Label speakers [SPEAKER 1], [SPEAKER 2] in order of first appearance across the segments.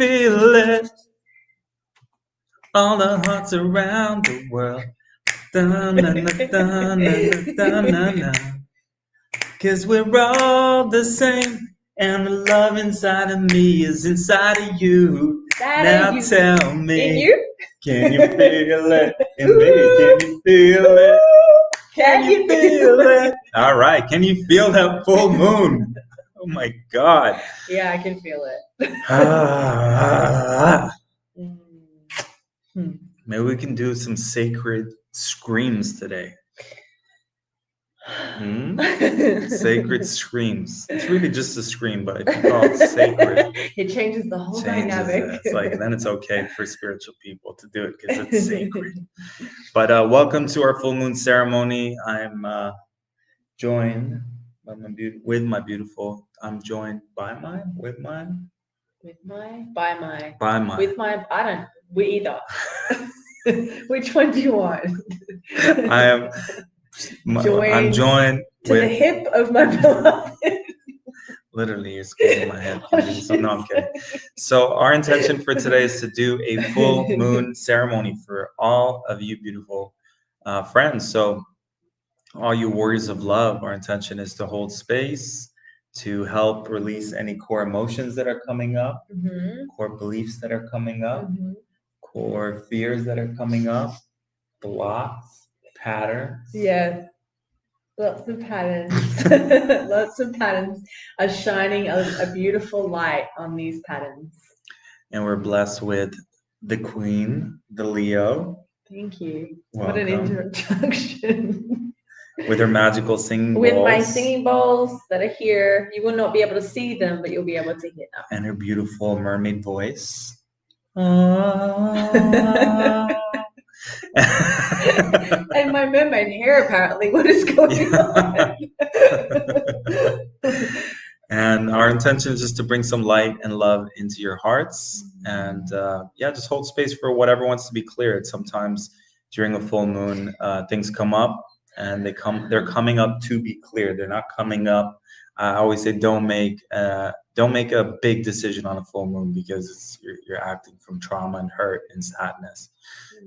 [SPEAKER 1] feel it? All the hearts around the world. Cause we're all the same, and the love inside of me is inside of you. Now tell me, can you feel it in me? Can you feel it? Can you feel it? All right, can you feel that full moon? Oh my God.
[SPEAKER 2] Yeah, I can feel it.
[SPEAKER 1] Maybe we can do some sacred screams today. Sacred screams. It's really just a scream, but if you call it sacred,
[SPEAKER 2] it changes the whole dynamic.
[SPEAKER 1] It's like then it's okay for spiritual people to do it because it's sacred. But welcome to our full moon ceremony. I'm joined by my beautiful. I'm joined by my with my.
[SPEAKER 2] I don't. We either. Which one do you want?
[SPEAKER 1] I'm joined
[SPEAKER 2] to the hip of my beloved.
[SPEAKER 1] Literally, you're squeezing my head. So no, I'm kidding. So our intention for today is to do a full moon ceremony for all of you beautiful friends. So all you warriors of love, our intention is to hold space, to help release any core emotions that are coming up, core beliefs that are coming up, core fears that are coming up, blocks, patterns.
[SPEAKER 2] Yes. Lots of patterns. Lots of patterns are shining a beautiful light on these patterns.
[SPEAKER 1] And we're blessed with the Queen, the Leo.
[SPEAKER 2] Thank you.
[SPEAKER 1] Welcome.
[SPEAKER 2] What an introduction.
[SPEAKER 1] With her magical singing bowls.
[SPEAKER 2] With my singing bowls that are here. You will not be able to see them, but you'll be able to hear them.
[SPEAKER 1] And her beautiful mermaid voice.
[SPEAKER 2] And my mermaid hair, apparently. What is going on?
[SPEAKER 1] And our intention is just to bring some light and love into your hearts. And just hold space for whatever wants to be cleared. Sometimes during a full moon, things come up and they're coming up to be cleared. They're not coming up. I always say don't make a big decision on a full moon because you're acting from trauma and hurt and sadness.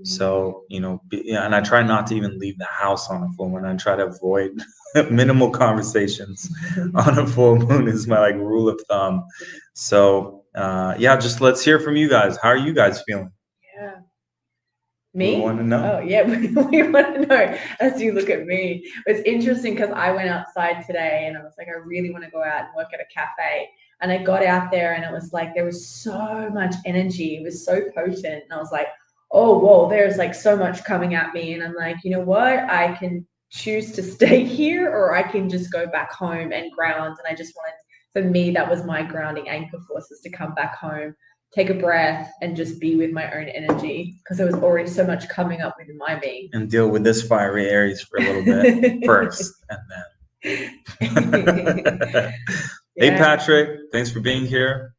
[SPEAKER 1] So, and I try not to even leave the house on a full moon. I try to avoid minimal conversations on a full moon is my rule of thumb. So, just let's hear from you guys. How are you guys feeling?
[SPEAKER 2] Yeah. Me?
[SPEAKER 1] We want to know.
[SPEAKER 2] Oh, yeah, we want to know as you look at me. It's interesting because I went outside today and I was like, I really want to go out and work at a cafe. And I got out there and it was like, there was so much energy. It was so potent. And I was like, oh, whoa, there's so much coming at me. And I'm like, you know what? I can choose to stay here or I can just go back home and ground. And I just wanted, for me, that was my grounding anchor force, is to come back home, take a breath and just be with my own energy because there was already so much coming up within my being.
[SPEAKER 1] And deal with this fiery Aries for a little bit first and then. Hey, Patrick, thanks for being here.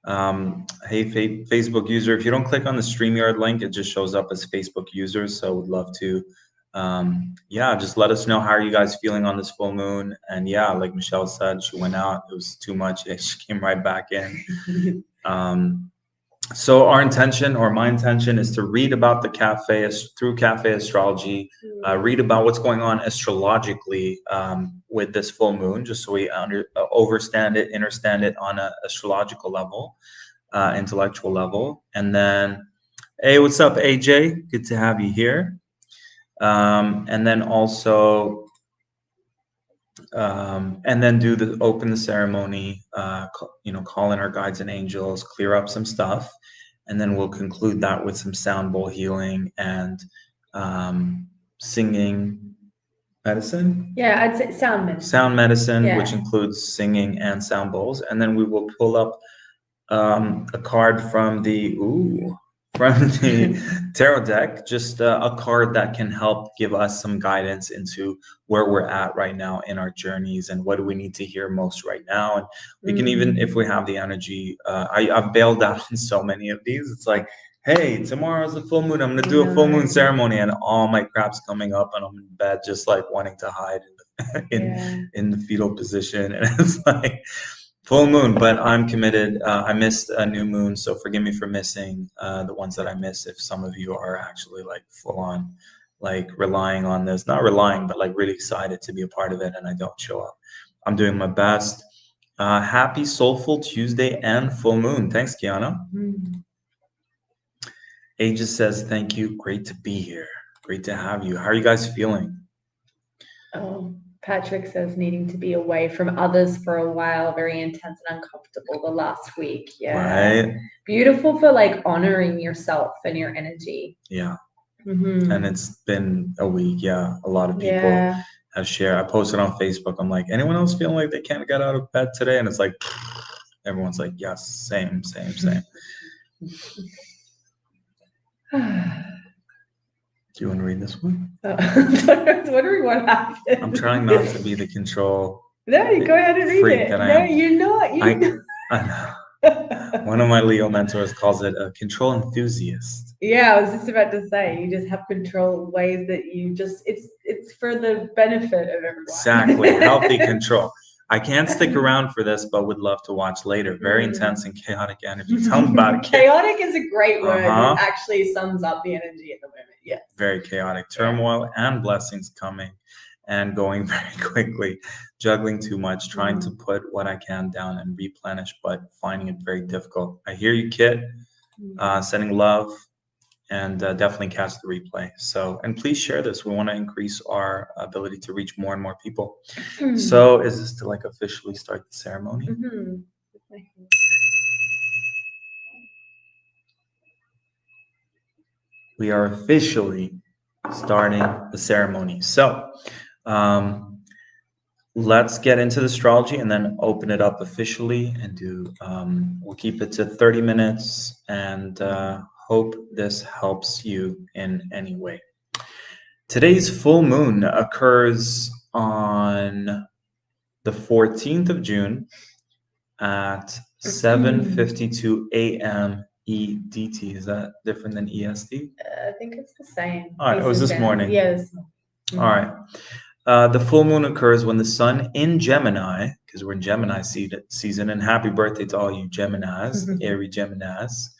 [SPEAKER 1] Hey, Facebook user, if you don't click on the StreamYard link, it just shows up as Facebook users. So would love to, just let us know how are you guys feeling on this full moon. And like Michelle said, she went out, it was too much. She came right back in. So our intention, or my intention, is to read about the cafe through cafe astrology, read about what's going on astrologically with this full moon, just so we understand it on an astrological level, intellectual level. And then, hey, what's up, AJ? Good to have you here. And then also, and then open the ceremony, call in our guides and angels, clear up some stuff, and then we'll conclude that with some sound bowl healing and singing medicine.
[SPEAKER 2] Yeah, I'd say sound medicine.
[SPEAKER 1] Sound medicine, which includes singing and sound bowls, and then we will pull up a card from the tarot deck, just a card that can help give us some guidance into where we're at right now in our journeys and what do we need to hear most right now. And we can even, if we have the energy, I've bailed out on so many of these. It's like, hey, tomorrow's a full moon. I'm going to do a full moon ceremony, and all my crap's coming up and I'm in bed just wanting to hide in the fetal position. And it's like, Full moon, but I'm committed. I missed a new moon, so forgive me for missing the ones that I missed. If some of you are actually like full on, like relying on this, not relying, but like really excited to be a part of it, and I don't show up. I'm doing my best. Happy Soulful Tuesday and full moon. Thanks, Kiana. Aegis says, thank you. Great to be here. Great to have you. How are you guys feeling?
[SPEAKER 2] Oh, Patrick says needing to be away from others for a while, very intense and uncomfortable the last week. Yeah.
[SPEAKER 1] Right?
[SPEAKER 2] Beautiful for like honoring yourself and your energy.
[SPEAKER 1] Yeah.
[SPEAKER 2] Mhm.
[SPEAKER 1] And it's been a week. Yeah. A lot of people
[SPEAKER 2] Yeah.
[SPEAKER 1] have shared. I posted on Facebook. I'm like, anyone else feeling like they can't get out of bed today? And it's like, everyone's like, yes, same. Do you want to read this one?
[SPEAKER 2] I was wondering what happened.
[SPEAKER 1] I'm trying not to be the control.
[SPEAKER 2] No, you go ahead and read
[SPEAKER 1] freak
[SPEAKER 2] it.
[SPEAKER 1] that I
[SPEAKER 2] No,
[SPEAKER 1] am.
[SPEAKER 2] you're not. You're not.
[SPEAKER 1] I know. One of my Leo mentors calls it a control enthusiast.
[SPEAKER 2] Yeah, I was just about to say, you just have control ways that you just, it's for the benefit of everyone.
[SPEAKER 1] Exactly. Healthy control. I can't stick around for this, but would love to watch later. Very intense and chaotic energy. Tell me about it.
[SPEAKER 2] Chaotic is a great word. It actually sums up the energy at the moment. Yeah.
[SPEAKER 1] Very chaotic. Turmoil and blessings coming and going very quickly. Juggling too much, trying to put what I can down and replenish, but finding it very difficult. I hear you, Kit. Sending love. And definitely catch the replay. So, and please share this. We want to increase our ability to reach more and more people. So, is this to like officially start the ceremony? We are officially starting the ceremony. So, let's get into the astrology and then open it up officially and do. We'll keep it to 30 minutes and hope this helps you in any way. Today's full moon occurs on the 14th of June at 7:52 a.m. EDT. Is that different than EST?
[SPEAKER 2] I think it's the same.
[SPEAKER 1] All right, it was this morning.
[SPEAKER 2] Yeah, this morning.
[SPEAKER 1] All right. The full moon occurs when the sun in Gemini, because we're in Gemini season, and happy birthday to all you Geminis, Aries Geminis.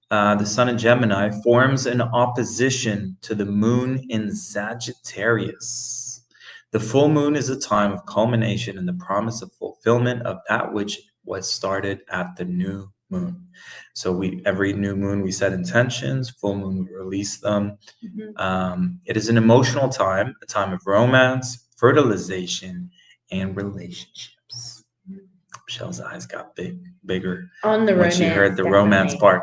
[SPEAKER 1] The sun in Gemini forms an opposition to the moon in Sagittarius. The full moon is a time of culmination and the promise of fulfillment of that which was started at the new moon. So every new moon we set intentions, full moon we release them. It is an emotional time, a time of romance, fertilization, and relationships. Michelle's eyes got bigger
[SPEAKER 2] on the
[SPEAKER 1] when
[SPEAKER 2] romance.
[SPEAKER 1] She heard the romance part.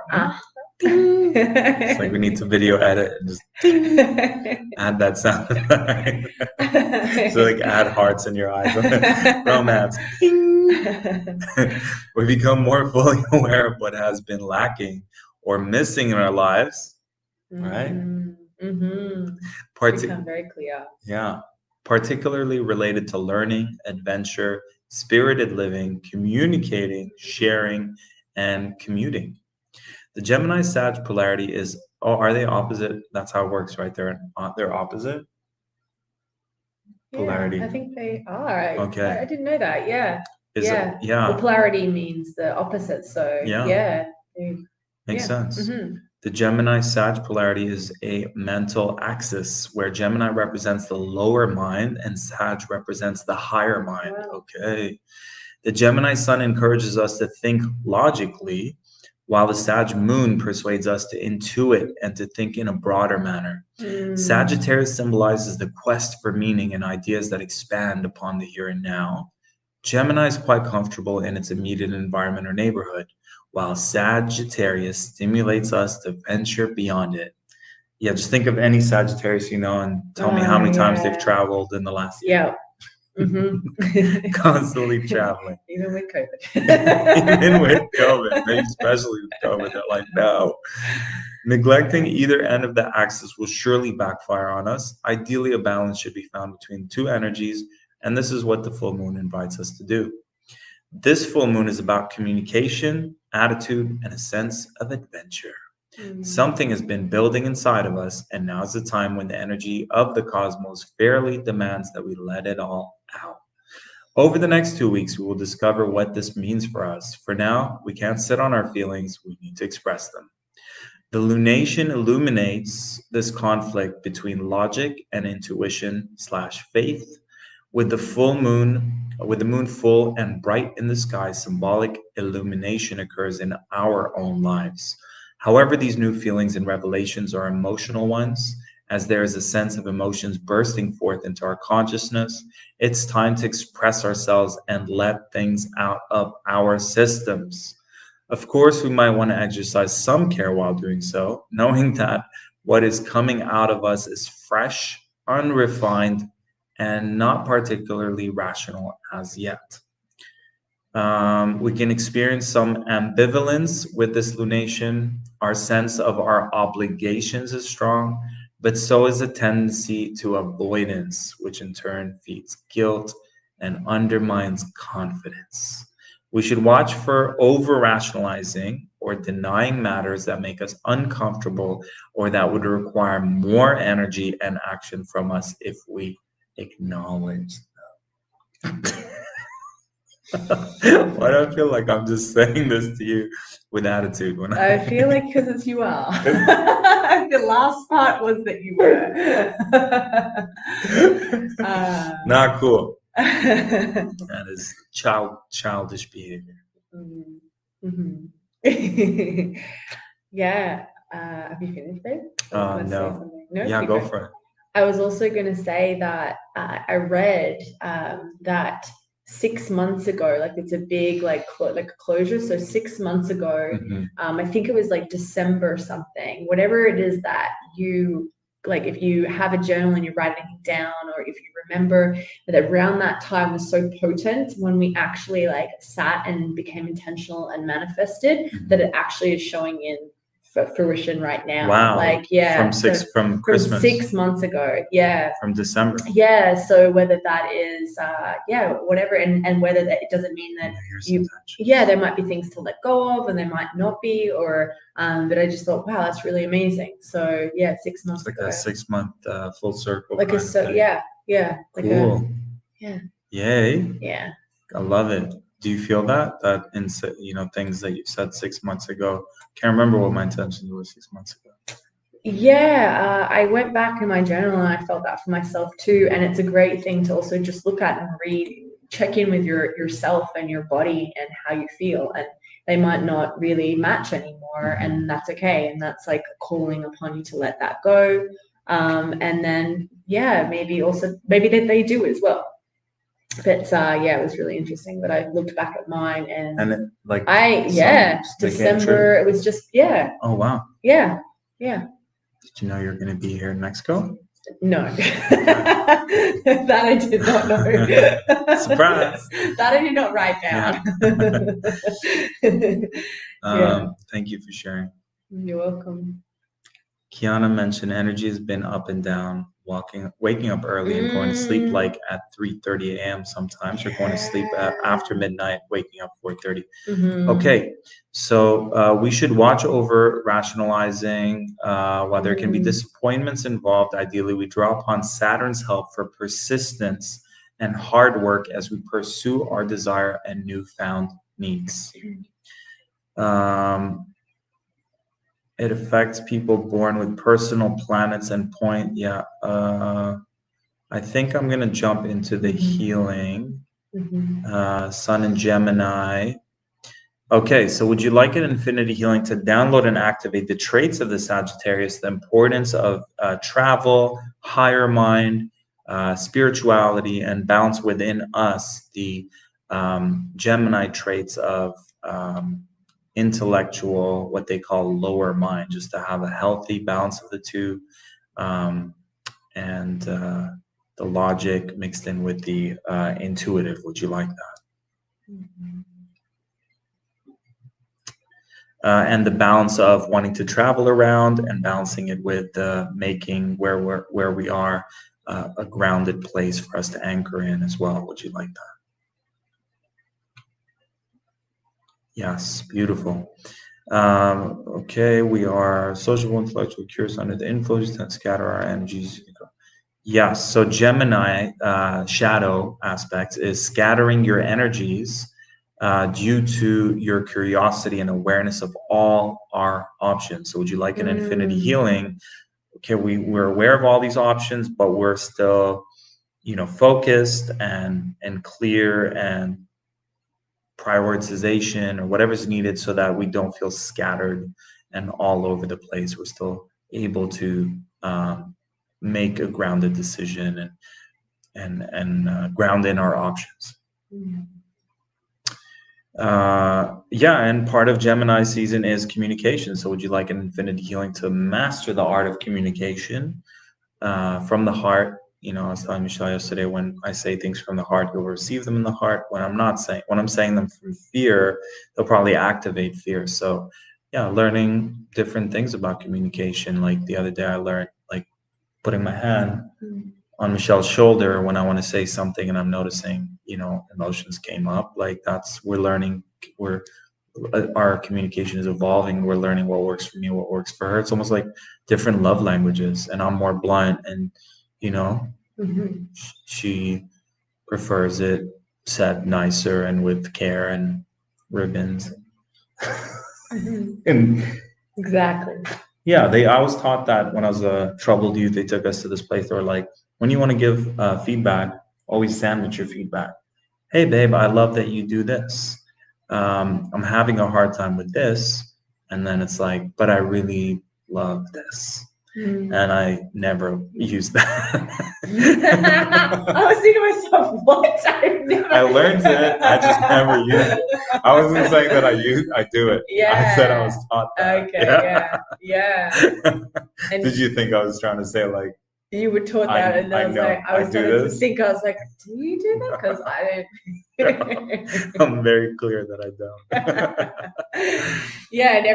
[SPEAKER 1] It's like we need to video edit and just add that sound. So like add hearts in your eyes. Romance. We become more fully aware of what has been lacking or missing in our lives. Right?
[SPEAKER 2] Become very clear.
[SPEAKER 1] Yeah. Particularly related to learning, adventure, spirited living, communicating, sharing, and commuting. The Gemini Sag polarity is, are they opposite? That's how it works, right? They're opposite? Polarity.
[SPEAKER 2] Yeah, I think they are.
[SPEAKER 1] Okay.
[SPEAKER 2] I didn't know that. Yeah.
[SPEAKER 1] Yeah.
[SPEAKER 2] Well, polarity means the opposite. So, yeah.
[SPEAKER 1] Makes sense. The Gemini Sag polarity is a mental axis where Gemini represents the lower mind and Sag represents the higher mind. Wow. Okay. The Gemini sun encourages us to think logically, while the Sag moon persuades us to intuit and to think in a broader manner. Sagittarius symbolizes the quest for meaning and ideas that expand upon the here and now. Gemini is quite comfortable in its immediate environment or neighborhood, while Sagittarius stimulates us to venture beyond it. Yeah, just think of any Sagittarius you know and tell me how many times they've traveled in the last year.
[SPEAKER 2] Yeah.
[SPEAKER 1] Constantly traveling.
[SPEAKER 2] Even with COVID.
[SPEAKER 1] Maybe especially with COVID. They're like, no. Neglecting either end of the axis will surely backfire on us. Ideally, a balance should be found between two energies, and this is what the full moon invites us to do. This full moon is about communication, attitude, and a sense of adventure. Something has been building inside of us, and now is the time when the energy of the cosmos fairly demands that we let it all out. Over the next 2 weeks, we will discover what this means for us. For now, we can't sit on our feelings, we need to express them. The lunation illuminates this conflict between logic and intuition/faith. With the moon full and bright in the sky, symbolic illumination occurs in our own lives. However, these new feelings and revelations are emotional ones, as there is a sense of emotions bursting forth into our consciousness. It's time to express ourselves and let things out of our systems. Of course, we might want to exercise some care while doing so, knowing that what is coming out of us is fresh, unrefined, and not particularly rational as yet. We can experience some ambivalence with this lunation. Our sense of our obligations is strong, but so is a tendency to avoidance, which in turn feeds guilt and undermines confidence. We should watch for over rationalizing or denying matters that make us uncomfortable or that would require more energy and action from us if we acknowledge them. Why do I feel like I'm just saying this to you with attitude? When
[SPEAKER 2] I feel like because it's you are. The last part was that you were.
[SPEAKER 1] Not cool. That is childish behavior.
[SPEAKER 2] Mm-hmm. Yeah. Have you finished, babe?
[SPEAKER 1] No. Yeah, go for it.
[SPEAKER 2] I was also going to say that I read that 6 months ago, like it's a big like a closure. So 6 months ago, I think it was like December something, whatever it is that you like, if you have a journal and you write anything down, or if you remember that around that time was so potent when we actually like sat and became intentional and manifested, that it actually is showing in fruition right now.
[SPEAKER 1] Wow.
[SPEAKER 2] Like, yeah.
[SPEAKER 1] From Christmas.
[SPEAKER 2] From 6 months ago. Yeah.
[SPEAKER 1] From December.
[SPEAKER 2] Yeah. So whether that is, whatever. And whether that, it doesn't mean that there might be things to let go of and there might not be, or, but I just thought, wow, that's really amazing. So yeah, 6 months
[SPEAKER 1] it's like
[SPEAKER 2] ago.
[SPEAKER 1] a 6 month full circle.
[SPEAKER 2] Like yeah. Like
[SPEAKER 1] cool.
[SPEAKER 2] Yeah.
[SPEAKER 1] Yay.
[SPEAKER 2] Yeah.
[SPEAKER 1] I love it. Do you feel that in things that you said 6 months ago? Can't remember what my intentions were 6 months ago.
[SPEAKER 2] Yeah, I went back in my journal and I felt that for myself too. And it's a great thing to also just look at and read, check in with yourself and your body and how you feel. And they might not really match anymore, and that's okay. And that's like calling upon you to let that go. And then maybe that they do as well. But it was really interesting that I looked back at mine and December, it was just
[SPEAKER 1] Oh wow.
[SPEAKER 2] Yeah.
[SPEAKER 1] Did you know you're going to be here in Mexico?
[SPEAKER 2] No. That I did not know.
[SPEAKER 1] Surprise.
[SPEAKER 2] That I did not write down.
[SPEAKER 1] Thank you for sharing.
[SPEAKER 2] You're welcome.
[SPEAKER 1] Kiana mentioned energy has been up and down, waking up early and going to sleep like at 3:30 a.m. sometimes, or going to sleep after midnight, waking up 4:30. Okay, so we should watch over rationalizing. While there can be disappointments involved, ideally we draw upon Saturn's help for persistence and hard work as we pursue our desire and newfound needs. It affects people born with personal planets and point. I think I'm going to jump into the healing. Sun in Gemini. Okay, so would you like an infinity healing to download and activate the traits of the Sagittarius, the importance of travel, higher mind, spirituality, and balance within us, the Gemini traits of intellectual, what they call lower mind, just to have a healthy balance of the two, and the logic mixed in with the intuitive. Would you like that? And the balance of wanting to travel around and balancing it with making where we are a grounded place for us to anchor in as well. Would you like that? Yes, beautiful. Okay, we are sociable, intellectual, curious, under the influence that scatter our energies. Yes. So Gemini shadow aspects is scattering your energies due to your curiosity and awareness of all our options. So would you like an infinity healing? Okay, we're aware of all these options, but we're still, focused and clear and prioritization or whatever's needed so that we don't feel scattered and all over the place. We're still able to make a grounded decision and ground in our options. Yeah, and part of Gemini season is communication. So would you like an infinity healing to master the art of communication from the heart? I was telling Michelle yesterday, when I say things from the heart, you'll receive them in the heart. When I'm saying them from fear, they'll probably activate fear. So yeah, learning different things about communication. Like the other day I learned, like, putting my hand on Michelle's shoulder when I want to say something and I'm noticing, emotions came up. Like we're learning, our communication is evolving. We're learning what works for me, what works for her. It's almost like different love languages, and I'm more blunt, and she prefers it said nicer and with care and ribbons. And
[SPEAKER 2] Exactly.
[SPEAKER 1] yeah, I was taught that when I was a troubled youth. They took us to this place. They were like, when you want to give feedback, always sandwich your feedback. Hey, babe, I love that you do this. I'm having a hard time with this. And then it's like, but I really love this. And I never used that.
[SPEAKER 2] I was thinking to myself, what?
[SPEAKER 1] I learned it. I just never used it. I wasn't saying that I do it.
[SPEAKER 2] Yeah.
[SPEAKER 1] I said I was taught that.
[SPEAKER 2] Okay. Yeah.
[SPEAKER 1] Did you think I was trying to say, like,
[SPEAKER 2] you were taught that, and I was starting to think, I was like, do you do that? Because I didn't.
[SPEAKER 1] I'm very clear that I
[SPEAKER 2] don't. Yeah, and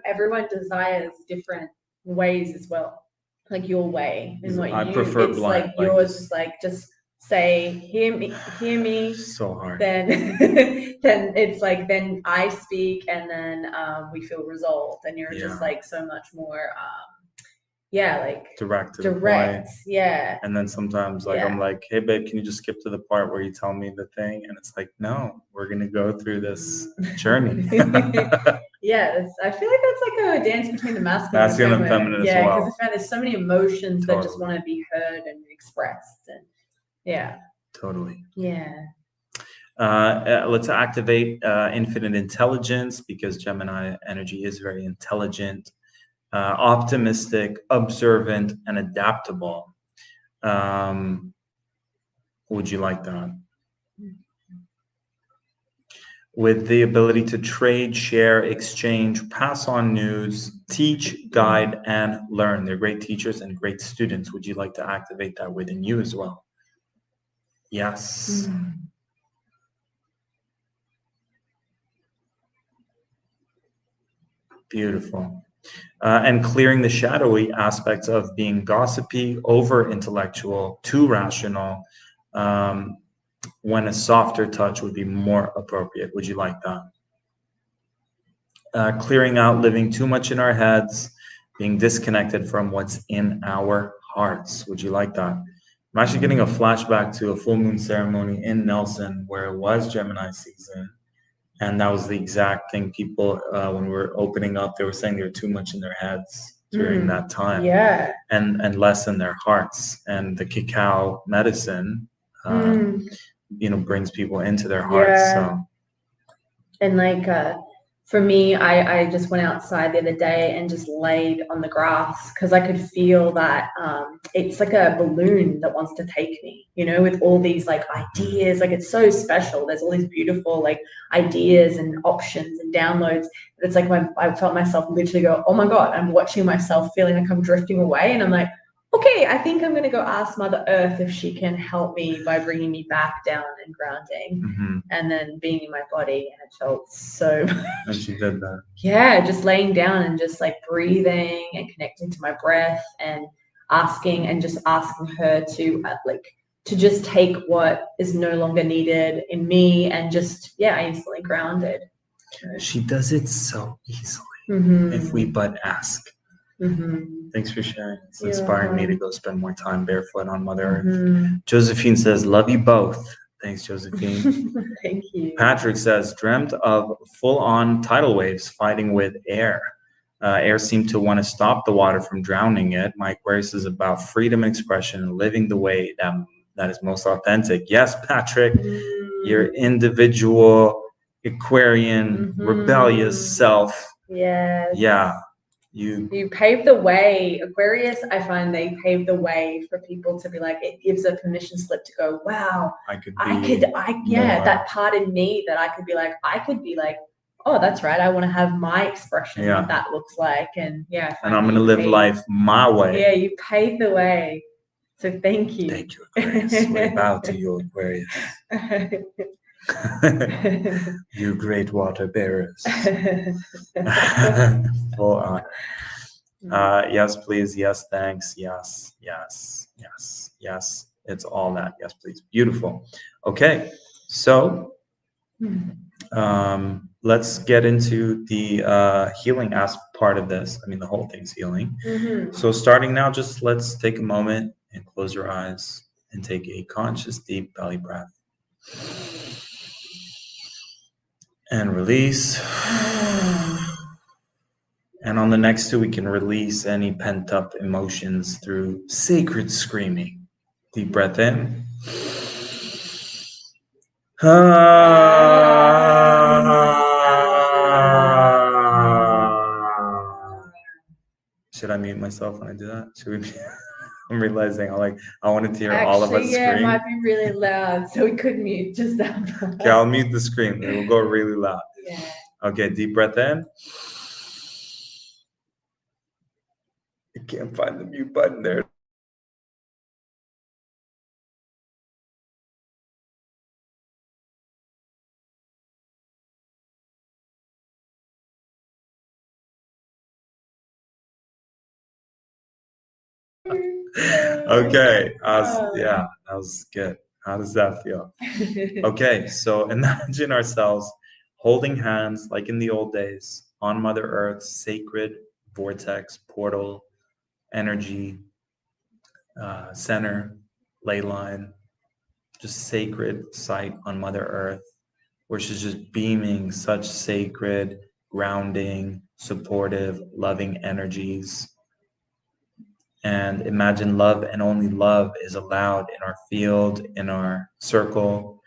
[SPEAKER 2] everyone desires different ways as well, like your way. And what
[SPEAKER 1] I prefer
[SPEAKER 2] it's
[SPEAKER 1] blunt,
[SPEAKER 2] like yours is like, just say, hear me.
[SPEAKER 1] So hard.
[SPEAKER 2] Then it's like, then I speak, and then we feel resolved, and you're just like so much more like direct,
[SPEAKER 1] point.
[SPEAKER 2] Yeah.
[SPEAKER 1] And then sometimes, like, I'm like, hey babe, can you just skip to the part where you tell me the thing? And it's like, no, we're gonna go through this journey.
[SPEAKER 2] Yeah, I feel like that's like a dance between the masculine
[SPEAKER 1] and feminine.
[SPEAKER 2] Yeah,
[SPEAKER 1] as well.
[SPEAKER 2] because I find there's so many emotions that just want to be heard and expressed, and yeah,
[SPEAKER 1] totally.
[SPEAKER 2] Yeah.
[SPEAKER 1] Let's activate infinite intelligence, because Gemini energy is very intelligent. Optimistic, observant, and adaptable. Would you like that? With the ability to trade, share, exchange, pass on news, teach, guide, and learn. They're great teachers and great students. Would you like to activate that within you as well? Yes. Beautiful. And clearing the shadowy aspects of being gossipy, over intellectual, too rational, when a softer touch would be more appropriate. Would you like that? Clearing out living too much in our heads, being disconnected from what's in our hearts. Would you like that? I'm actually getting a flashback to a full moon ceremony in Nelson where it was Gemini season. And that was the exact thing people, when we were opening up, they were saying they were too much in their heads during that time.
[SPEAKER 2] Yeah.
[SPEAKER 1] And less in their hearts. And the cacao medicine, brings people into their hearts.
[SPEAKER 2] Yeah.
[SPEAKER 1] So.
[SPEAKER 2] And like, for me, I just went outside the other day and just laid on the grass, because I could feel that it's like a balloon that wants to take me, with all these like ideas. Like, it's so special. There's all these beautiful like ideas and options and downloads. It's like I felt myself literally go, oh my God, I'm watching myself feeling like I'm drifting away. And I'm like, okay, I think I'm going to go ask Mother Earth if she can help me by bringing me back down and grounding, and then being in my body. And it felt so much.
[SPEAKER 1] And she did that.
[SPEAKER 2] Yeah, just laying down and just like breathing and connecting to my breath, and asking her to just take what is no longer needed in me, and just, instantly grounded.
[SPEAKER 1] She does it so easily if we but ask. Thanks for sharing. It's
[SPEAKER 2] You're
[SPEAKER 1] inspiring me to
[SPEAKER 2] welcome.
[SPEAKER 1] go spend more time barefoot on Mother Earth.
[SPEAKER 2] Mhm.
[SPEAKER 1] Josephine says, love you both. Thanks, Josephine.
[SPEAKER 2] Thank you.
[SPEAKER 1] Patrick says, dreamt of full-on tidal waves fighting with air. Air seemed to want to stop the water from drowning it. My Aquarius is about freedom and expression and living the way that is most authentic. Yes, Patrick, your individual Aquarian rebellious self.
[SPEAKER 2] Yes.
[SPEAKER 1] Yeah.
[SPEAKER 2] You pave the way. Aquarius, I find they pave the way for people to be like, it gives a permission slip to go, wow, that part in me that I could be like, oh, that's right. I want to have my expression, what that looks like. And
[SPEAKER 1] and I'm going to live life my way.
[SPEAKER 2] Yeah, you pave the way. So thank you.
[SPEAKER 1] Thank you, Aquarius. We bow to you, Aquarius. You great water bearers. Full on. Yes, please. Yes, thanks. Yes, yes, yes, yes. It's all that. Yes, please. Beautiful. Okay, so let's get into the healing part of this. I mean, the whole thing's healing. So starting now, just let's take a moment and close your eyes and take a conscious, deep belly breath. And release. And on the next two, we can release any pent-up emotions through sacred screaming. Deep breath in. Should I mute myself when I do that? Should we? I'm realizing I wanted to hear all of us scream.
[SPEAKER 2] It might be really loud, so we could mute just that.
[SPEAKER 1] Okay, I'll mute the scream. It will go really loud.
[SPEAKER 2] Yeah.
[SPEAKER 1] Okay, deep breath in. I can't find the mute button there. Okay, that was good. How does that feel? Okay, so imagine ourselves holding hands like in the old days on Mother Earth's sacred vortex, portal, energy, center, ley line, just sacred site on Mother Earth, where she's just beaming such sacred, grounding, supportive, loving energies. And imagine love and only love is allowed in our field, in our circle.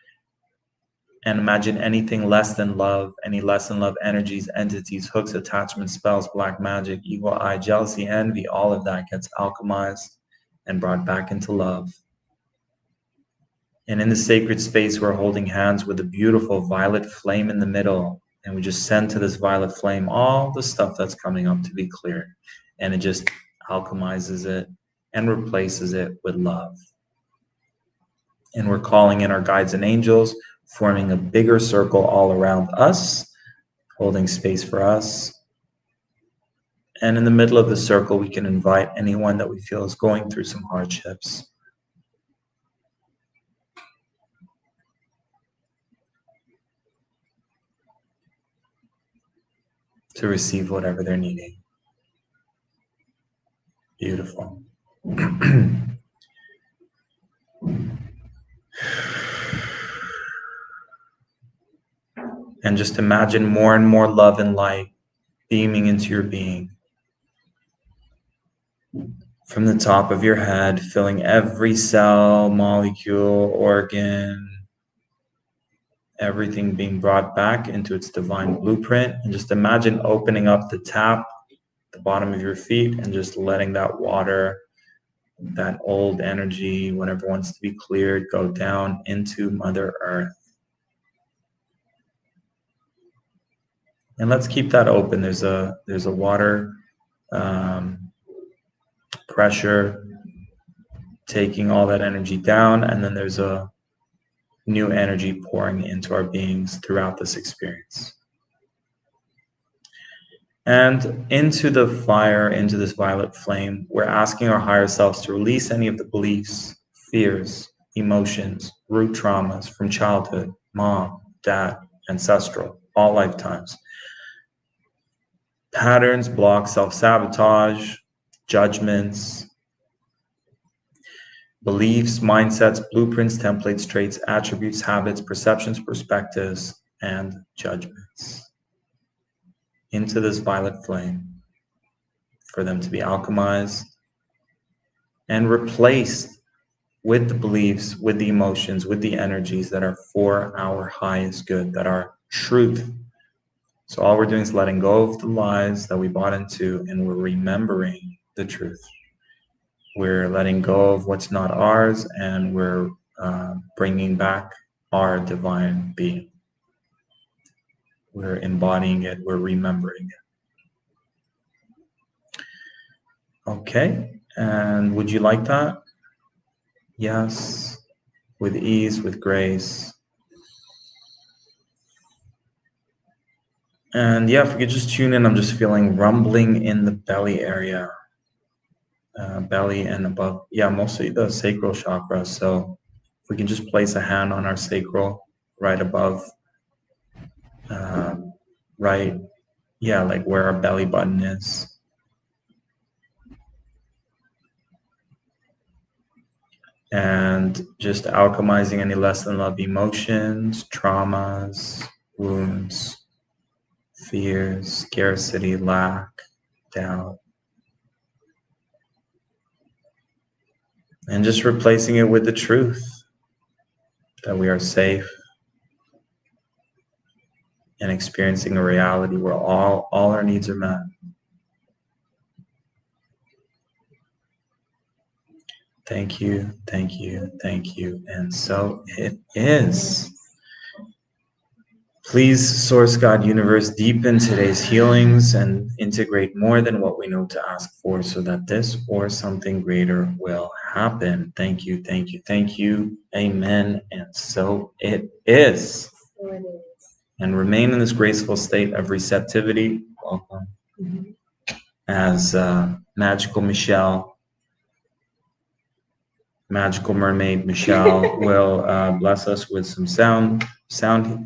[SPEAKER 1] And imagine anything less than love, any less than love energies, entities, hooks, attachments, spells, black magic, evil eye, jealousy, envy, all of that gets alchemized and brought back into love. And in the sacred space, we're holding hands with a beautiful violet flame in the middle. And we just send to this violet flame all the stuff that's coming up to be cleared. And it just alchemizes it and replaces it with love. And we're calling in our guides and angels, forming a bigger circle all around us, holding space for us. And in the middle of the circle, we can invite anyone that we feel is going through some hardships. To receive whatever they're needing. Beautiful. And just imagine more and more love and light beaming into your being. From the top of your head, filling every cell, molecule, organ, everything being brought back into its divine blueprint. And just imagine opening up the tap at the bottom of your feet and just letting that water, that old energy, whatever wants to be cleared, go down into Mother Earth. And let's keep that open. There's a water pressure taking all that energy down, and then there's a new energy pouring into our beings throughout this experience. And into the fire, into this violet flame, we're asking our higher selves to release any of the beliefs, fears, emotions, root traumas from childhood, mom, dad, ancestral, all lifetimes. Patterns, blocks, self-sabotage, judgments, beliefs, mindsets, blueprints, templates, traits, attributes, habits, perceptions, perspectives, and judgments into this violet flame for them to be alchemized and replaced with the beliefs, with the emotions, with the energies that are for our highest good, that are truth. So all we're doing is letting go of the lies that we bought into, and we're remembering the truth. We're letting go of what's not ours, and we're bringing back our divine being. We're embodying it, we're remembering it. Okay, and would you like that? Yes, with ease, with grace. And yeah, if we could just tune in, I'm just feeling rumbling in the belly area. Belly and above, yeah, mostly the sacral chakra. So if we can just place a hand on our sacral right above, right, yeah, like where our belly button is. And just alchemizing any less than love emotions, traumas, wounds, fears, scarcity, lack, doubt. And just replacing it with the truth that we are safe and experiencing a reality where all our needs are met. Thank you, thank you, thank you. And so it is. Please, Source God Universe, deepen today's healings and integrate more than what we know to ask for so that this or something greater will happen. Thank you, thank you, thank you. Amen. And so it is.
[SPEAKER 2] So it is.
[SPEAKER 1] And remain in this graceful state of receptivity. Welcome. As Magical Michelle, Magical Mermaid Michelle will bless us with some sound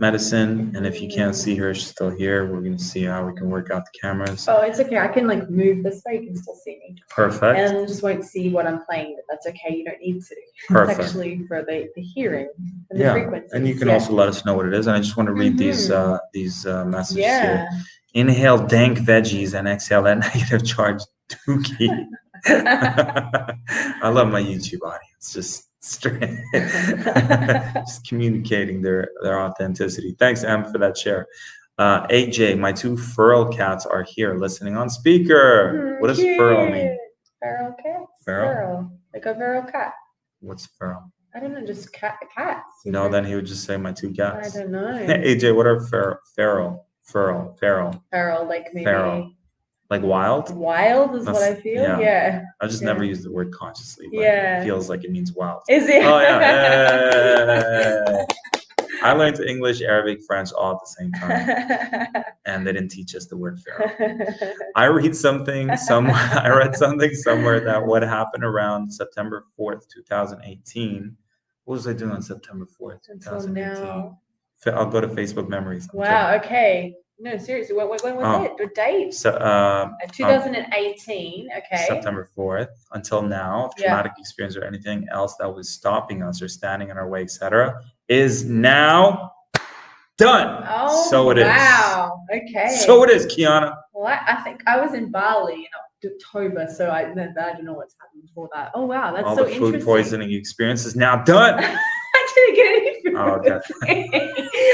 [SPEAKER 1] medicine. And if you can't see her, she's still here. We're going to see how we can work out the cameras.
[SPEAKER 2] Oh, it's okay. I can like move this way. You can still see me.
[SPEAKER 1] Perfect.
[SPEAKER 2] And just won't see what I'm playing, but that's okay. You don't need to.
[SPEAKER 1] Perfect.
[SPEAKER 2] It's actually for the hearing and the
[SPEAKER 1] Yeah,
[SPEAKER 2] frequencies.
[SPEAKER 1] and you can also let us know what it is. And I just want to read these messages here. Inhale dank veggies and exhale that negative charge dookie. I love my YouTube audience. Just straight, just communicating their authenticity. Thanks, Em, for that share. AJ, my two feral cats are here listening on speaker. What does feral mean?
[SPEAKER 2] Feral cats.
[SPEAKER 1] Feral?
[SPEAKER 2] Like a feral cat.
[SPEAKER 1] What's feral?
[SPEAKER 2] I don't know, just cats.
[SPEAKER 1] No, then he would just say my two cats.
[SPEAKER 2] I don't know.
[SPEAKER 1] AJ, what are feral? Feral,
[SPEAKER 2] like maybe.
[SPEAKER 1] Feral. Like wild?
[SPEAKER 2] Wild is what I feel. Yeah.
[SPEAKER 1] I just never use the word consciously. But
[SPEAKER 2] it
[SPEAKER 1] feels like it means wild.
[SPEAKER 2] Is it?
[SPEAKER 1] Oh yeah. I learned English, Arabic, French all at the same time, and they didn't teach us the word feral. I read something somewhere. I read something somewhere that what happened around September 4th, 2018. What was I doing on September 4th, 2018?
[SPEAKER 2] Now.
[SPEAKER 1] I'll go to Facebook memories.
[SPEAKER 2] Wow. Okay. No, seriously. When was it? The date?
[SPEAKER 1] So,
[SPEAKER 2] 2018. Okay.
[SPEAKER 1] September 4th until now, traumatic experience or anything else that was stopping us or standing in our way, etc., is now done.
[SPEAKER 2] Oh,
[SPEAKER 1] so it is.
[SPEAKER 2] Wow. Okay.
[SPEAKER 1] So it is, Kiana.
[SPEAKER 2] Well, I think I was in Bali in October, so I don't know what's happened before that. Oh wow, that's so interesting. All the
[SPEAKER 1] food poisoning experience is now done.
[SPEAKER 2] I didn't get any food.
[SPEAKER 1] Oh, okay.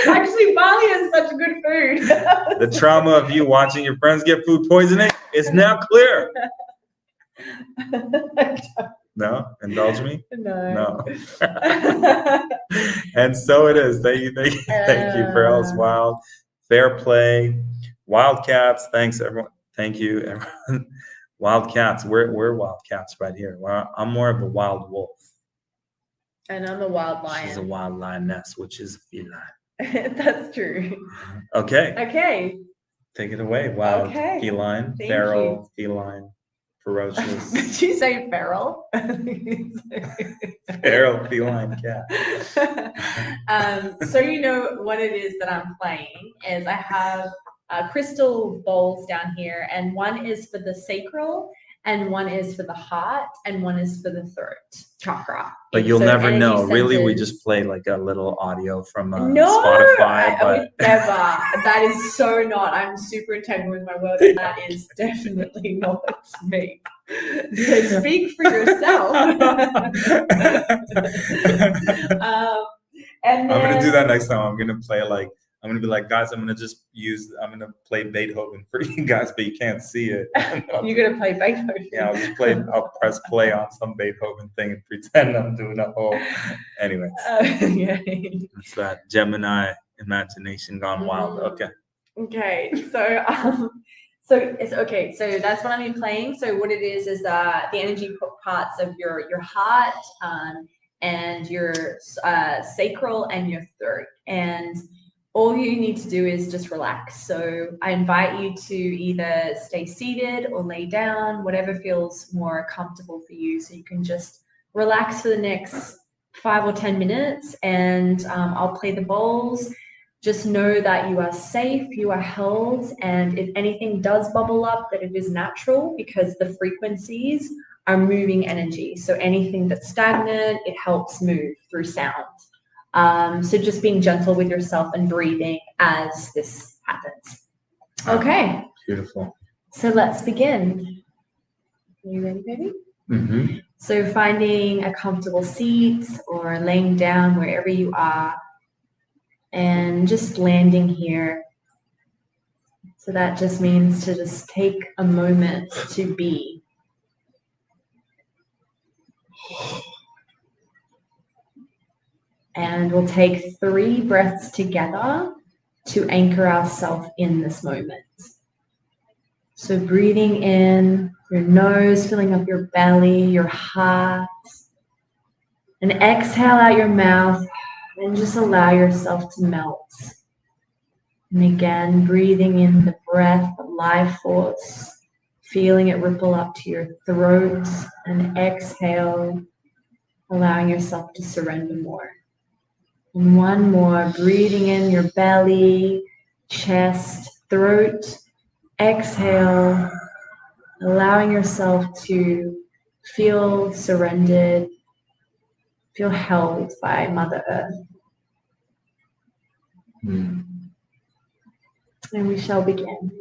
[SPEAKER 2] Actually, Bali has such good food.
[SPEAKER 1] The trauma of you watching your friends get food poisoning is now clear. No? Indulge me?
[SPEAKER 2] No.
[SPEAKER 1] And so it is. Thank you, Ferals Wild. Fair play. Wildcats. Thanks, everyone. Thank you, everyone. Wildcats. We're wildcats right here. Well, I'm more of a wild wolf.
[SPEAKER 2] And I'm a wild lion.
[SPEAKER 1] She's a wild lioness, which is a feline.
[SPEAKER 2] That's true.
[SPEAKER 1] Okay. Take it away. Wild, feline, feral, feline, ferocious.
[SPEAKER 2] Did you say feral?
[SPEAKER 1] Feral, feline cat.
[SPEAKER 2] So you know what it is that I'm playing is I have crystal bowls down here, and one is for the sacral and one is for the heart, and one is for the throat chakra.
[SPEAKER 1] But you'll
[SPEAKER 2] So
[SPEAKER 1] never
[SPEAKER 2] energy
[SPEAKER 1] know. Really, we
[SPEAKER 2] centers-
[SPEAKER 1] just play like a little audio from
[SPEAKER 2] No,
[SPEAKER 1] Spotify.
[SPEAKER 2] I would
[SPEAKER 1] But
[SPEAKER 2] never. That is so not. I'm super integral with my word, and that is definitely not me. So speak for yourself. And
[SPEAKER 1] I'm gonna do
[SPEAKER 2] then-
[SPEAKER 1] that next time. I'm gonna play like I'm gonna be like, guys, I'm gonna play Beethoven for you guys, but you can't see it.
[SPEAKER 2] You're gonna play Beethoven.
[SPEAKER 1] Yeah, I'll press play on some Beethoven thing and pretend I'm doing a whole. Anyways,
[SPEAKER 2] Yeah.
[SPEAKER 1] it's that Gemini imagination gone wild. Okay.
[SPEAKER 2] Okay, so it's okay. So that's what I've been playing. So what it is the energy parts of your heart, and your sacral and your throat, and all you need to do is just relax. So I invite you to either stay seated or lay down, whatever feels more comfortable for you. So you can just relax for the next 5 or 10 minutes, and I'll play the bowls. Just know that you are safe, you are held, and if anything does bubble up, that it is natural because the frequencies are moving energy. So anything that's stagnant, it helps move through sound. So just being gentle with yourself and breathing as this happens. Okay.
[SPEAKER 1] Beautiful.
[SPEAKER 2] So let's begin. Are you ready, baby?
[SPEAKER 1] Mm-hmm.
[SPEAKER 2] So finding a comfortable seat or laying down wherever you are, and just landing here. So that just means to just take a moment to be. And we'll take 3 breaths together to anchor ourselves in this moment. So breathing in your nose, filling up your belly, your heart, and exhale out your mouth, and just allow yourself to melt. And again, breathing in the breath, the life force, feeling it ripple up to your throat, and exhale, allowing yourself to surrender more. And one more, breathing in your belly, chest, throat, exhale, allowing yourself to feel surrendered, feel held by Mother Earth.
[SPEAKER 1] Mm.
[SPEAKER 2] And we shall begin.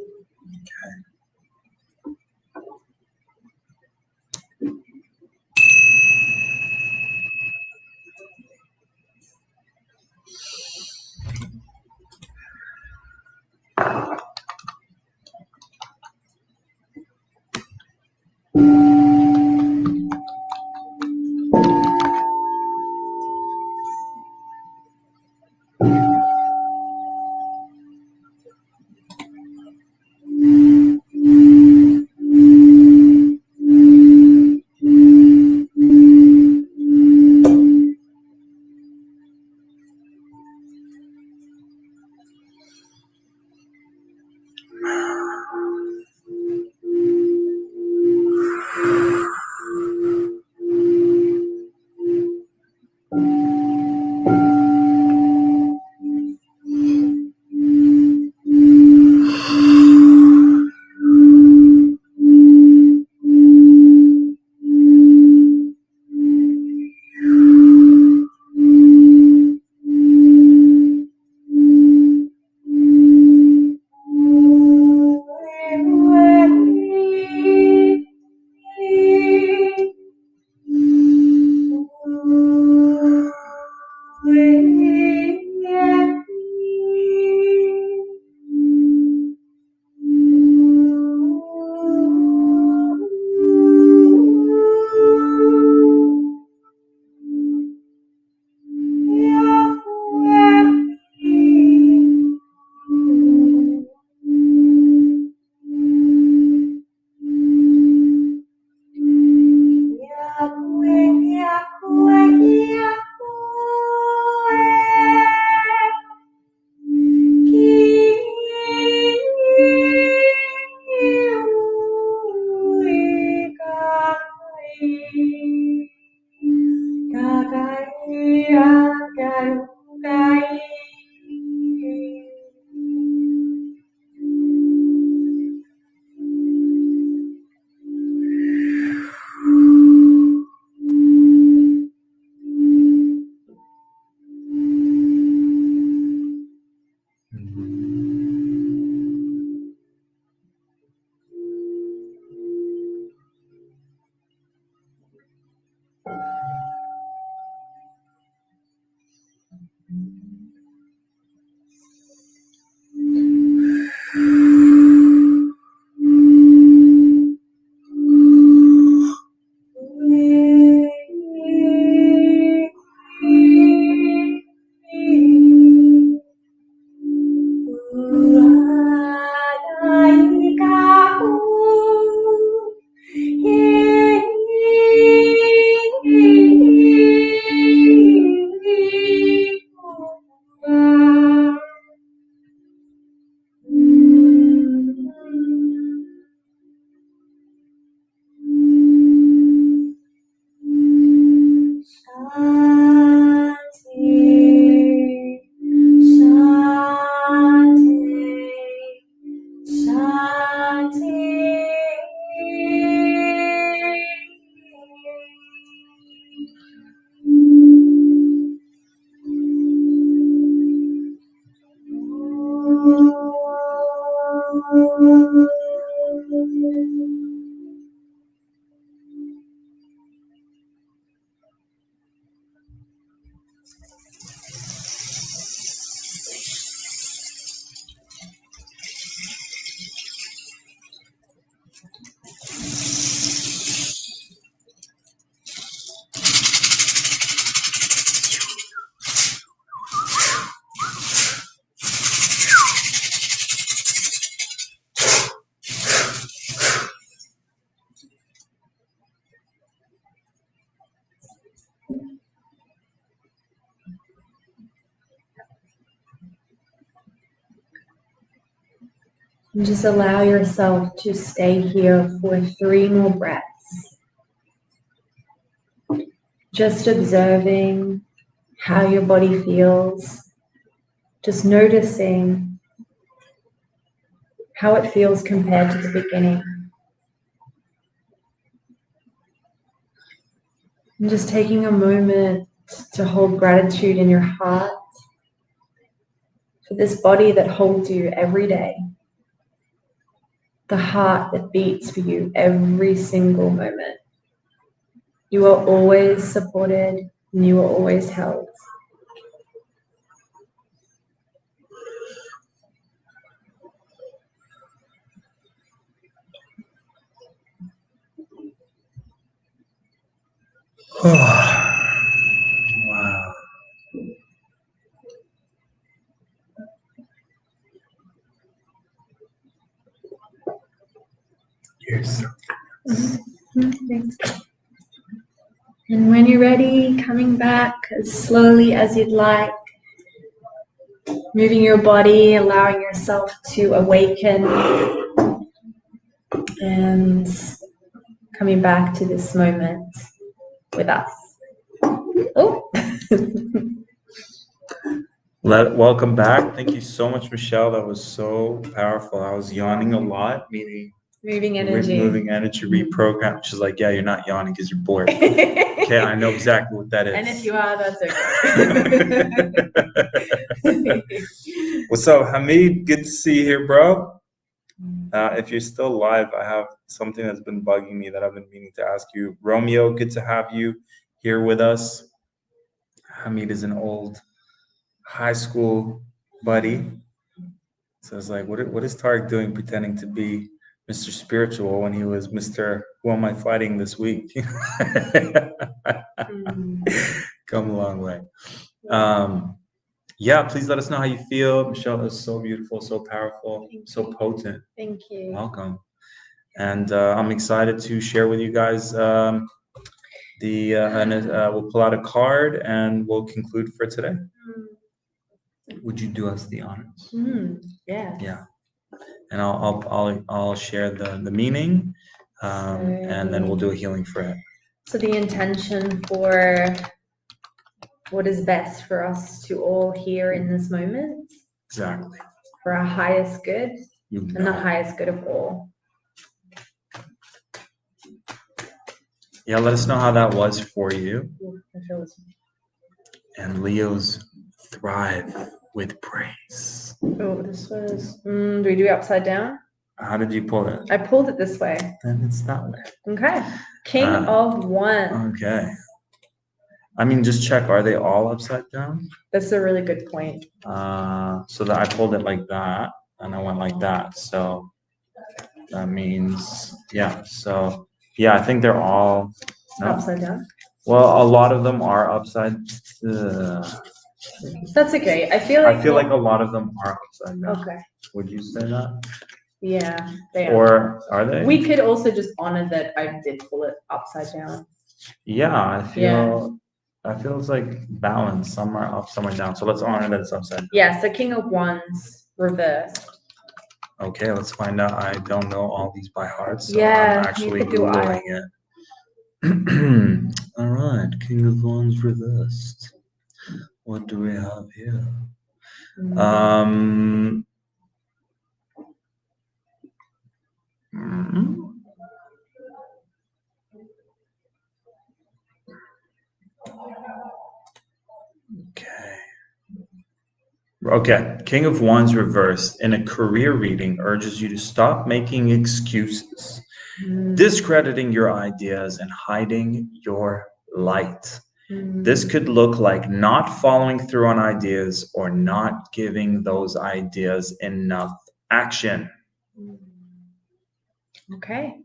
[SPEAKER 2] And just allow yourself to stay here for 3 more breaths. Just observing how your body feels. Just noticing how it feels compared to the beginning. And just taking a moment to hold gratitude in your heart for this body that holds you every day. The heart that beats for you every single moment. You are always supported and you are always held.
[SPEAKER 1] Wow. Yes.
[SPEAKER 2] Thanks. And when you're ready, coming back as slowly as you'd like, moving your body, allowing yourself to awaken, and coming back to this moment with us. Oh.
[SPEAKER 1] Welcome back. Thank you so much, Michelle. That was so powerful. I was yawning a lot, meaning
[SPEAKER 2] Moving energy.
[SPEAKER 1] moving energy, reprogram. She's like, yeah, you're not yawning because you're bored. Okay, I know exactly what that is.
[SPEAKER 2] And if you are, that's okay.
[SPEAKER 1] What's up, Hamid? Good to see you here, bro. If you're still live, I have something that's been bugging me that I've been meaning to ask you. Romeo, good to have you here with us. Hamid is an old high school buddy. So it's like, what is Tarek doing pretending to be Mr. Spiritual when he was Mr. Who am I fighting this week? Come a long way. Yeah, please let us know how you feel. Michelle is so beautiful, so powerful, so potent.
[SPEAKER 2] Thank you.
[SPEAKER 1] Welcome. And I'm excited to share with you guys we'll pull out a card and we'll conclude for today. Would you do us the honors?
[SPEAKER 2] Yeah.
[SPEAKER 1] Yeah. And I'll share the meaning, and then we'll do a healing for it.
[SPEAKER 2] So the intention for what is best for us to all hear in this moment.
[SPEAKER 1] Exactly.
[SPEAKER 2] For our highest good and the highest good of all.
[SPEAKER 1] Yeah, let us know how that was for you. And Leos thrive with praise.
[SPEAKER 2] Oh, this was. Do we do it upside down?
[SPEAKER 1] How did you pull it?
[SPEAKER 2] I pulled it this way.
[SPEAKER 1] Then it's that way.
[SPEAKER 2] Okay. King of Wands.
[SPEAKER 1] Okay. I mean, just check. Are they all upside down?
[SPEAKER 2] That's a really good point.
[SPEAKER 1] So that I pulled it like that, and I went like that. So that means, yeah. So yeah, I think they're all
[SPEAKER 2] upside down.
[SPEAKER 1] Well, a lot of them are upside.
[SPEAKER 2] That's okay. I feel like
[SPEAKER 1] a lot of them are upside down.
[SPEAKER 2] Okay.
[SPEAKER 1] Would you say that?
[SPEAKER 2] Yeah, they are.
[SPEAKER 1] Or are they?
[SPEAKER 2] We could also just honor that I did pull it upside down.
[SPEAKER 1] Yeah, I feel it's like balanced. Some are up, some are down. So let's honor that it's upside down.
[SPEAKER 2] Yeah, so King of Wands reversed.
[SPEAKER 1] Okay, let's find out. I don't know all these by heart, so
[SPEAKER 2] Yeah,
[SPEAKER 1] I'm actually Googling it. All right, King of Wands reversed. What do we have here? Okay. Okay, King of Wands reversed in a career reading urges you to stop making excuses, discrediting your ideas, and hiding your light. This could look like not following through on ideas or not giving those ideas enough action.
[SPEAKER 2] Okay.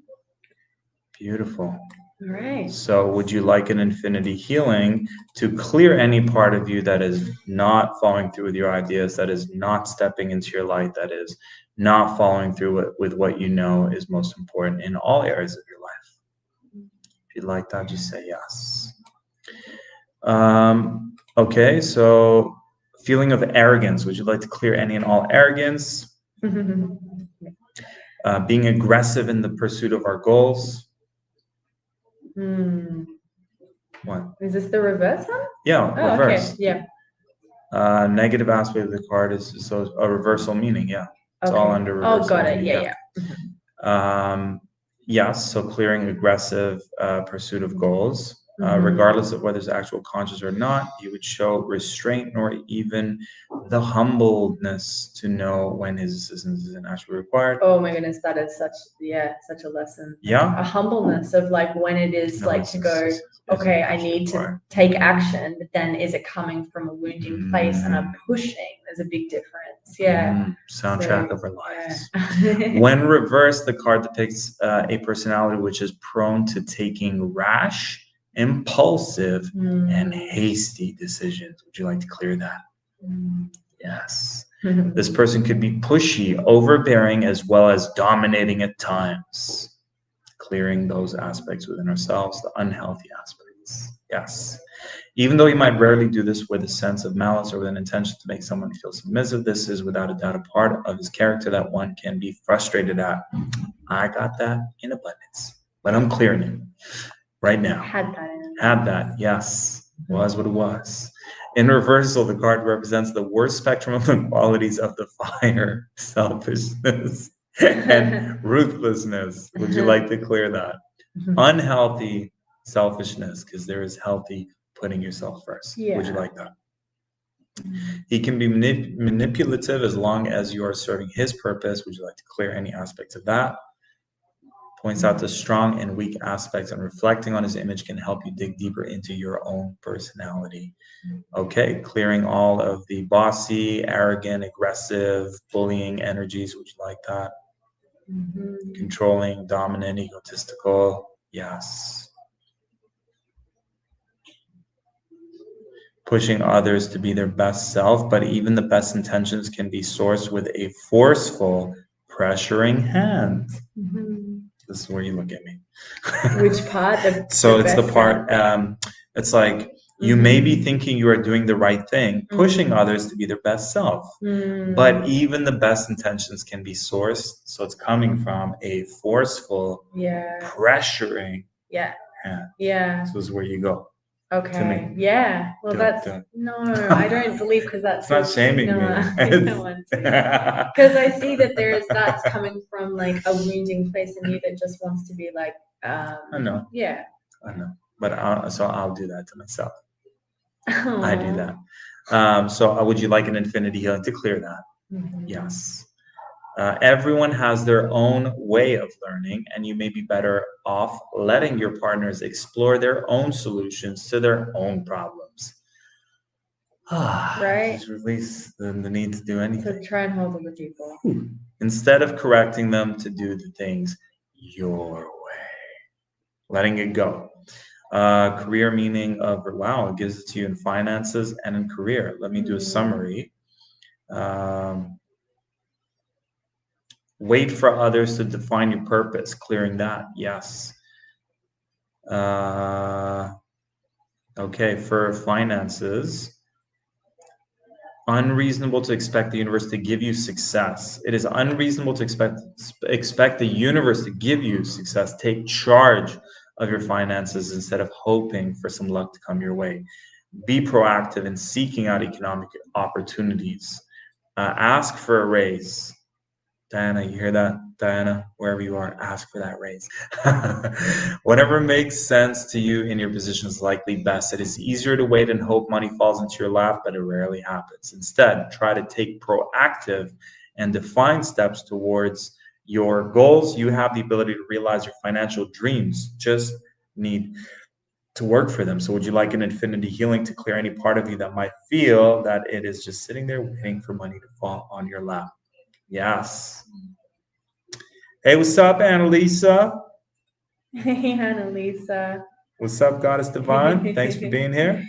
[SPEAKER 1] Beautiful.
[SPEAKER 2] All right.
[SPEAKER 1] So, would you like an infinity healing to clear any part of you that is not following through with your ideas, that is not stepping into your light, that is not following through with what you know is most important in all areas of your life? If you'd like that, just say yes. Okay, so feeling of arrogance. Would you like to clear any and all arrogance? Being aggressive in the pursuit of our goals. What?
[SPEAKER 2] Is this the reverse one?
[SPEAKER 1] Yeah,
[SPEAKER 2] Oh,
[SPEAKER 1] reverse.
[SPEAKER 2] okay. Yeah.
[SPEAKER 1] Negative aspect of the card is so a reversal meaning. Yeah, it's all under reversal.
[SPEAKER 2] Oh, got it.
[SPEAKER 1] meaning,
[SPEAKER 2] Yeah.
[SPEAKER 1] Yes, so clearing aggressive pursuit of goals, regardless of whether it's actual conscious or not, you would show restraint nor even the humbleness to know when his assistance isn't actually required.
[SPEAKER 2] Oh my goodness, that is such a lesson.
[SPEAKER 1] Yeah.
[SPEAKER 2] A humbleness of like when it is
[SPEAKER 1] No,
[SPEAKER 2] like to go, okay, I need to take action, but then is it coming from a wounding place and I'm pushing? There's a big difference. Yeah.
[SPEAKER 1] Soundtrack of our lives.
[SPEAKER 2] Yeah.
[SPEAKER 1] When reversed, the card depicts a personality which is prone to taking rash, impulsive, and hasty decisions. Would you like to clear that? Yes. This person could be pushy, overbearing, as well as dominating at times. Clearing those aspects within ourselves, the unhealthy aspects. Yes. Even though he might rarely do this with a sense of malice or with an intention to make someone feel submissive, this is without a doubt a part of his character that one can be frustrated at. I got that in abundance, but I'm clearing it right now. Had that, yes. Was what it was. In reversal, the card represents the worst spectrum of the qualities of the fire, selfishness, and ruthlessness. Would you like to clear that? Unhealthy selfishness, because there is healthy putting yourself first.
[SPEAKER 2] Yeah.
[SPEAKER 1] Would you like that? He can be manipulative as long as you are serving his purpose. Would you like to clear any aspects of that? Points out the strong and weak aspects, and reflecting on his image can help you dig deeper into your own personality. Okay, clearing all of the bossy, arrogant, aggressive, bullying energies. Would you like that? Controlling, dominant, egotistical. Yes. Pushing others to be their best self, but even the best intentions can be sourced with a forceful, pressuring hand. This is where you look at me.
[SPEAKER 2] Which part?
[SPEAKER 1] So it's the part, it's like you may be thinking you are doing the right thing, pushing others to be their best self, but even the best intentions can be sourced. So it's coming from a forceful, pressuring hand.
[SPEAKER 2] Yeah.
[SPEAKER 1] So this is where you go.
[SPEAKER 2] Okay. Yeah. Well, no, I don't believe because that's
[SPEAKER 1] it's not shaming me.
[SPEAKER 2] Because I see that that's coming from like a wounding place in you that just wants to be like.
[SPEAKER 1] I know.
[SPEAKER 2] Yeah.
[SPEAKER 1] I know, but I'll do that to myself. Aww. I do that. So would you like an infinity healing to clear that? Yes. Everyone has their own way of learning, and you may be better off letting your partners explore their own solutions to their own problems.
[SPEAKER 2] Right.
[SPEAKER 1] Just release the need to do anything.
[SPEAKER 2] To try and hold other people.
[SPEAKER 1] Instead of correcting them to do the things your way. Letting it go. Career meaning of, wow, it gives it to you in finances and in career. Let me do a summary. Wait for others to define your purpose, clearing that. Yes. Okay, for finances, unreasonable to expect the universe to give you success. It is unreasonable to expect the universe to give you success. Take charge of your finances instead of hoping for some luck to come your way. Be proactive in seeking out economic opportunities. Ask for a raise. Diana, you hear that? Diana, wherever you are, ask for that raise. Whatever makes sense to you in your position is likely best. It is easier to wait and hope money falls into your lap, but it rarely happens. Instead, try to take proactive and defined steps towards your goals. You have the ability to realize your financial dreams. Just need to work for them. So would you like an infinity healing to clear any part of you that might feel that it is just sitting there waiting for money to fall on your lap? Yes. Hey, what's up, Annalisa?
[SPEAKER 2] Hey, Annalisa.
[SPEAKER 1] What's up, Goddess Divine? Thanks for being here.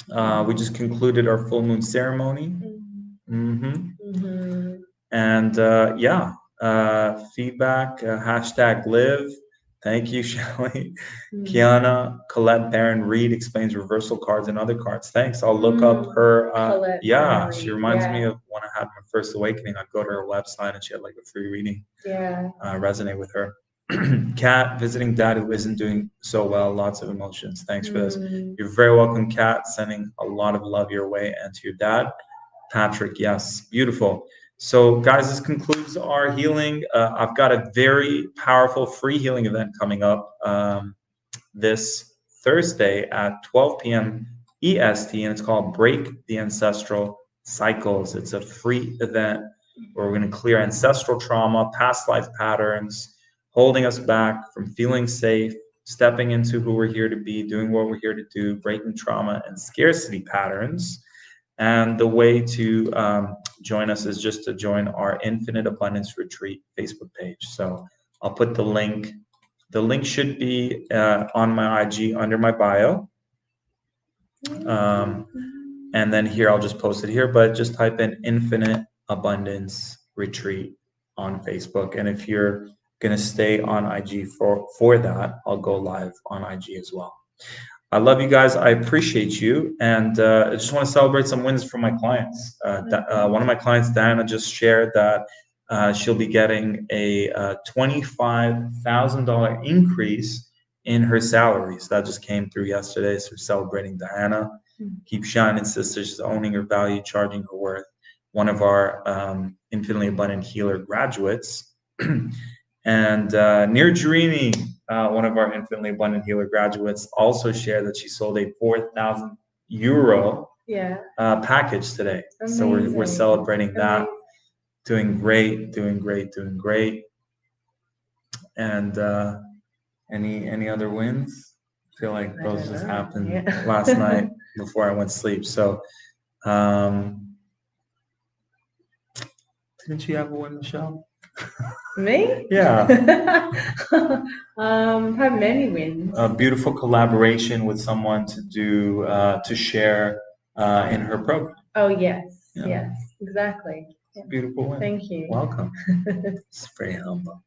[SPEAKER 1] We just concluded our full moon ceremony. And feedback, hashtag live. Thank you, Shelly. Kiana, Colette Barron Reed explains reversal cards and other cards. Thanks. I'll look up her. She reminds me of when I had my first awakening. I'd go to her website and she had like a free reading. Resonate with her. Kat, visiting dad who isn't doing so well. Lots of emotions. Thanks for this. You're very welcome, Kat. Sending a lot of love your way and to your dad. Patrick, yes. Beautiful. So, guys, this concludes our healing. I've got a very powerful free healing event coming up this Thursday at 12 p.m. EST, and it's called Break the Ancestral Cycles. It's a free event where we're going to clear ancestral trauma, past life patterns, holding us back from feeling safe, stepping into who we're here to be, doing what we're here to do, breaking trauma and scarcity patterns. And the way to join us is just to join our Infinite Abundance Retreat Facebook page. So I'll put the link. The link should be on my IG under my bio. And then here, I'll just post it here, but just type in Infinite Abundance Retreat on Facebook. And if you're going to stay on IG for that, I'll go live on IG as well. I love you guys. I appreciate you. And I just want to celebrate some wins from my clients. One of my clients, Diana, just shared that she'll be getting a $25,000 increase in her salaries. That just came through yesterday. So we're celebrating Diana. Keep shining, sister. She's owning her value, charging her worth. One of our Infinitely Abundant Healer graduates. And Nirjarini, one of our Infinitely Abundant Healer graduates, also shared that she sold a €4,000 package today. Amazing. So we're celebrating that. Doing great. And any other wins? I feel like those just happened last night before I went to sleep. So didn't you have a win, Michelle?
[SPEAKER 2] Me?
[SPEAKER 1] Yeah.
[SPEAKER 2] Have many wins.
[SPEAKER 1] A beautiful collaboration with someone to share in her program.
[SPEAKER 2] Oh yes, yes, exactly.
[SPEAKER 1] It's a beautiful win.
[SPEAKER 2] Thank you.
[SPEAKER 1] Welcome. It's very humble.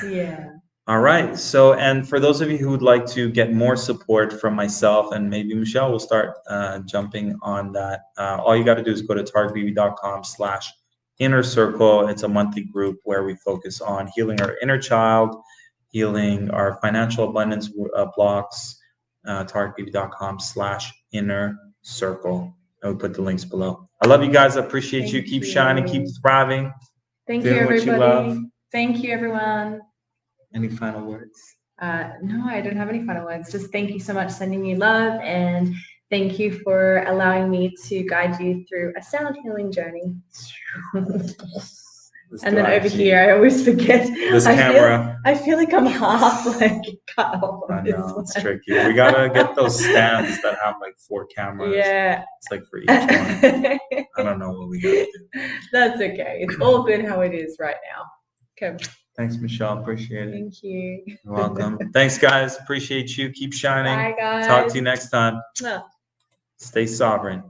[SPEAKER 2] Yeah.
[SPEAKER 1] All right. So, and for those of you who would like to get more support from myself, and maybe Michelle will start jumping on that, all you got to do is go to tarikbb.com/inner circle. It's a monthly group where we focus on healing our inner child, healing our financial abundance blocks. tarikbb.com/inner circle. I will put the links below. I love you guys. I appreciate you. Keep shining. Keep thriving.
[SPEAKER 2] Thank you, everybody. Thank you, everyone.
[SPEAKER 1] Any final words?
[SPEAKER 2] No, I don't have any final words. Just thank you so much, sending you love, and thank you for allowing me to guide you through a sound healing journey. And then over here, I always forget.
[SPEAKER 1] This camera.
[SPEAKER 2] I feel like I'm half like cut off.
[SPEAKER 1] I know, it's tricky. We gotta get those stands that have like 4 cameras.
[SPEAKER 2] Yeah.
[SPEAKER 1] It's like for each one. I don't know what we gotta do.
[SPEAKER 2] That's okay. It's all good how it is right now. Okay.
[SPEAKER 1] Thanks, Michelle. Appreciate it.
[SPEAKER 2] Thank you.
[SPEAKER 1] You're welcome. Thanks, guys. Appreciate you. Keep shining.
[SPEAKER 2] Bye, guys.
[SPEAKER 1] Talk to you next time.
[SPEAKER 2] No.
[SPEAKER 1] Stay sovereign.